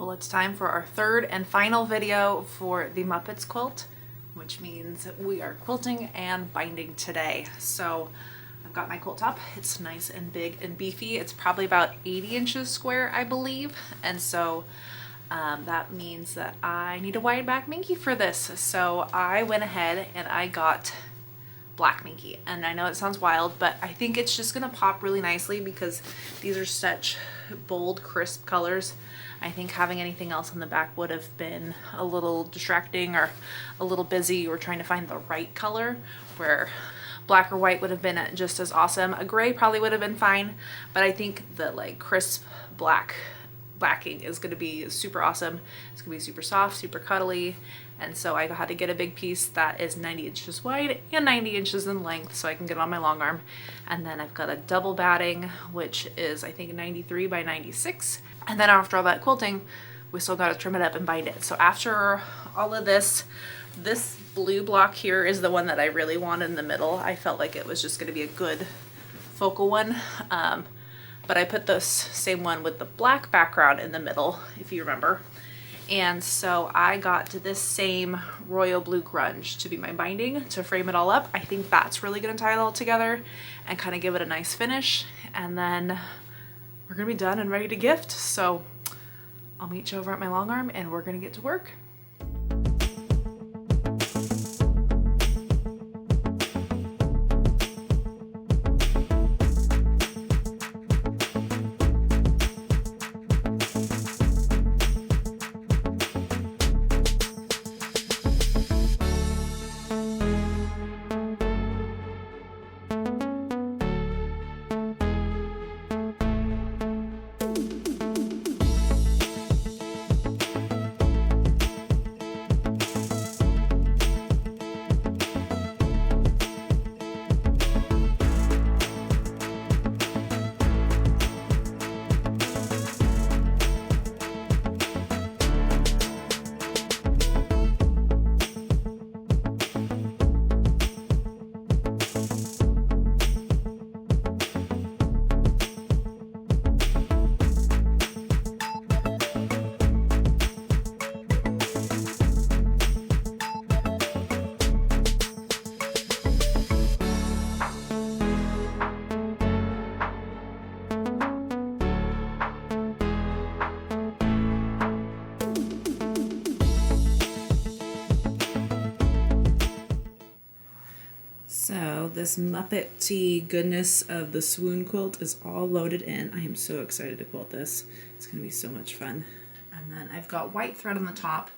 Well, it's time for our third and final video for the Muppets quilt, which means we are quilting and binding today. So I've got my quilt top. It's nice and big and beefy. It's probably about 80 inches square, I believe. And so that means that I need a wide back minky for this. So I went ahead and I got black minky, and I know it sounds wild, but I think it's just gonna pop really nicely because these are such bold, crisp colors. I think having anything else on the back would have been a little distracting or a little busy. Or trying to find the right color, where black or white would have been just as awesome. A gray probably would have been fine, but I think the like crisp blacking is going to be super awesome. It's going to be super soft, super cuddly. And so I had to get a big piece that is 90 inches wide and 90 inches in length so I can get it on my long arm. And then I've got a double batting, which is I think 93 by 96. And then after all that quilting, we still got to trim it up and bind it. So after all of this blue block here is the one that I really wanted in the middle. I felt like it was just going to be a good focal one. But I put this same one with the black background in the middle, if you remember. And so I got this same royal blue grunge to be my binding to frame it all up. I think that's really going to tie it all together and kind of give it a nice finish. And then we're going to be done and ready to gift. So I'll meet you over at my long arm and we're going to get to work. So this Muppet-y goodness of the Swoon quilt is all loaded in. I am so excited to quilt this. It's going to be so much fun. And then I've got white thread on the top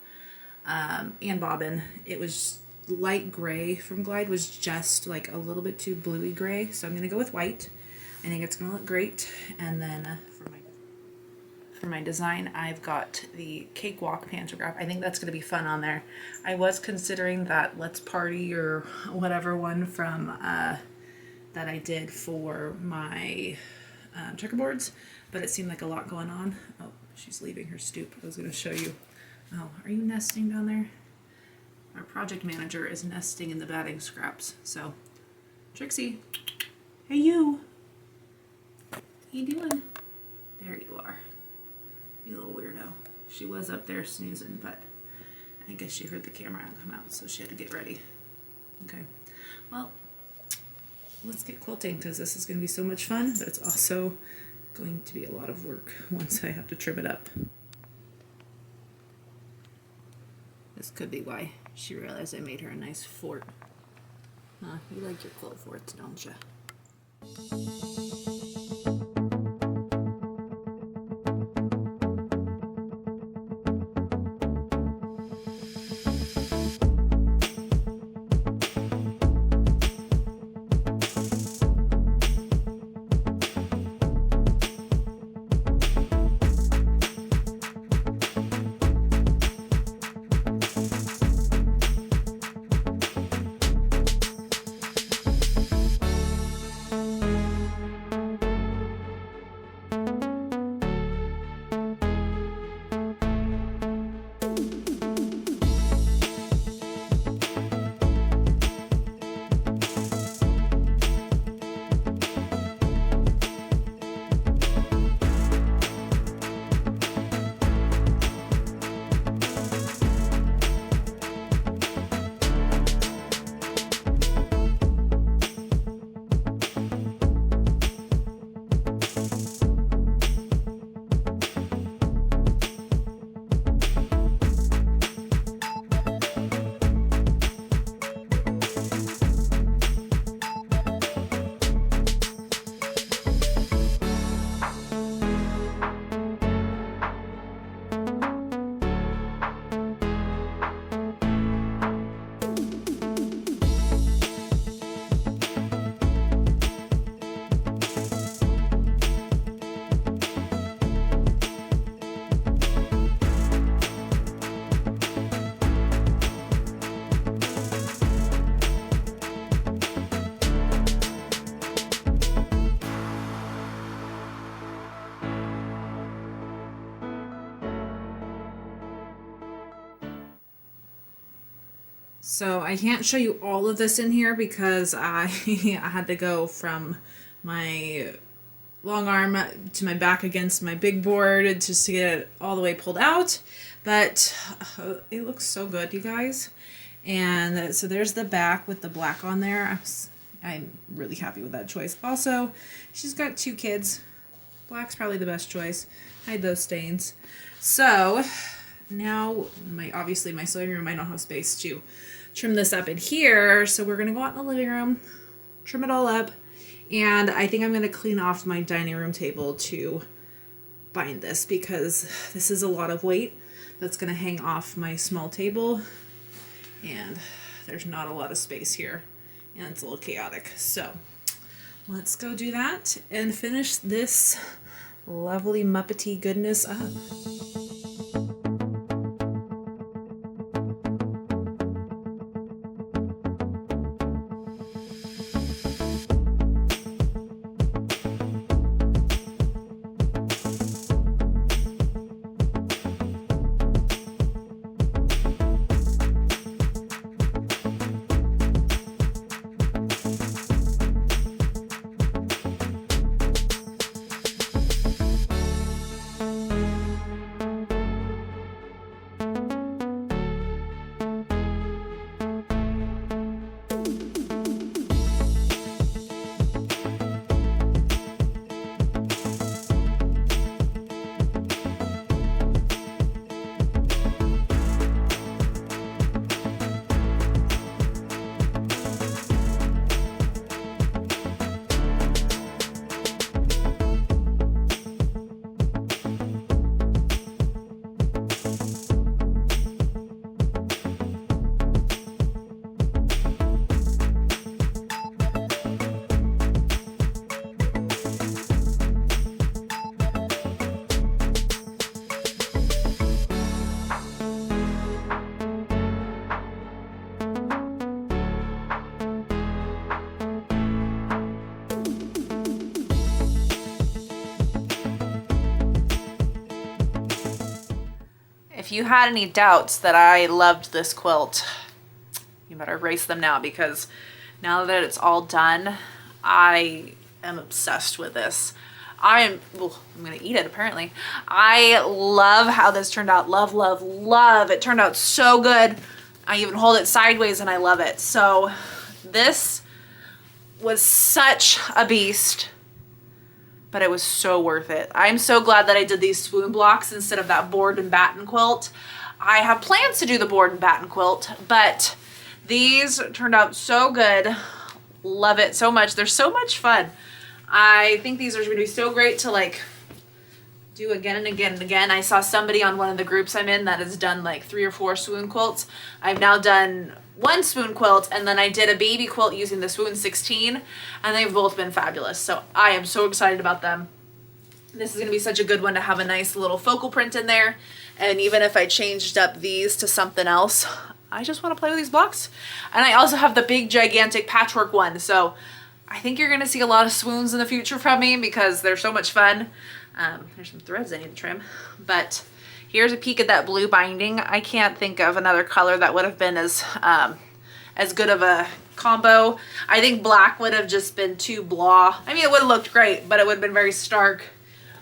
and bobbin. It was light gray from Glide, was just like a little bit too bluey gray. So I'm going to go with white. I think it's going to look great. And then for my design, I've got the cakewalk pantograph. I think that's going to be fun on there. I was considering that Let's Party or whatever one from that I did for my checkerboards, but it seemed like a lot going on. Oh, she's leaving her stoop. I was going to show you. Oh, are you nesting down there? Our project manager is nesting in the batting scraps. So, Trixie, hey you. What are you doing? There you are. You little weirdo. She was up there snoozing, but I guess she heard the camera come out, so she had to get ready. Okay, well, let's get quilting because this is going to be so much fun, but it's also going to be a lot of work once I have to trim it up. This could be why she realized I made her a nice fort. Huh, you like your quilt forts, don't you? So I can't show you all of this in here because I had to go from my long arm to my back against my big board just to get it all the way pulled out. But it looks so good, you guys. And so there's the back with the black on there. I'm really happy with that choice. Also, she's got 2 kids. Black's probably the best choice. Hide those stains. So now obviously my sewing room, I don't have space to trim this up in here. So we're gonna go out in the living room, trim it all up. And I think I'm gonna clean off my dining room table to bind this because this is a lot of weight that's gonna hang off my small table. And there's not a lot of space here and it's a little chaotic. So let's go do that and finish this lovely Muppety goodness up. If you had any doubts that I loved this quilt, you better erase them now, because now that it's all done, I am obsessed with this. I'm gonna eat it apparently. I love how this turned out. Love, love, love. It turned out so good. I even hold it sideways and I love it. So this was such a beast, but it was so worth it. I'm so glad that I did these swoon blocks instead of that board and batten quilt. I have plans to do the board and batten quilt, but these turned out so good. Love it so much. They're so much fun. I think these are gonna be so great to like do again and again and again. I saw somebody on one of the groups I'm in that has done like 3 or 4 swoon quilts. I've now done 1 swoon quilt, and then I did a baby quilt using the Swoon 16, and they've both been fabulous. So I am so excited about them. This is gonna be such a good one to have a nice little focal print in there. And even if I changed up these to something else, I just wanna play with these blocks. And I also have the big gigantic patchwork one. So I think you're gonna see a lot of swoons in the future from me because they're so much fun. There's some threads I need to trim, but here's a peek at that blue binding. I can't think of another color that would have been as good of a combo. I think black would have just been too blah. I mean, it would have looked great, but it would have been very stark.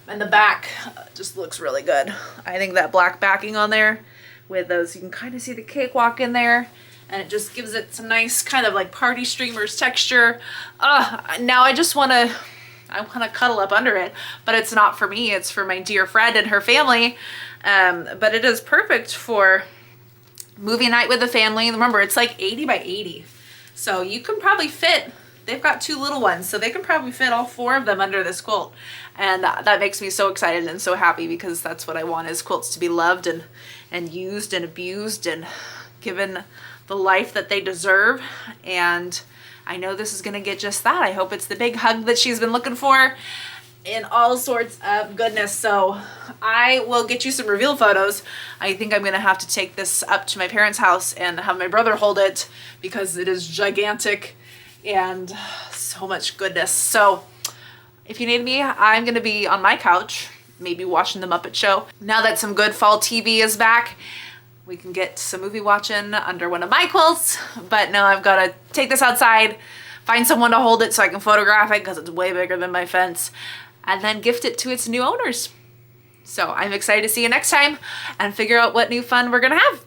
And the back just looks really good. I think that black backing on there with those, you can kind of see the cakewalk in there, and it just gives it some nice kind of like party streamers texture. Now I just want to cuddle up under it, but it's not for me. It's for my dear friend and her family. But it is perfect for movie night with the family. Remember, it's like 80 by 80. So you can probably fit, they've got 2 little ones, so they can probably fit all 4 of them under this quilt. And that makes me so excited and so happy, because that's what I want, is quilts to be loved and used and abused and given the life that they deserve. And I know this is gonna get just that. I hope it's the big hug that she's been looking for in all sorts of goodness. So I will get you some reveal photos. I think I'm gonna have to take this up to my parents' house and have my brother hold it, because it is gigantic and so much goodness. So if you need me, I'm gonna be on my couch, maybe watching the Muppet Show. Now that some good fall TV is back, we can get some movie watching under one of my quilts. But now I've got to take this outside, find someone to hold it so I can photograph it because it's way bigger than my fence, and then gift it to its new owners. So I'm excited to see you next time and figure out what new fun we're gonna have.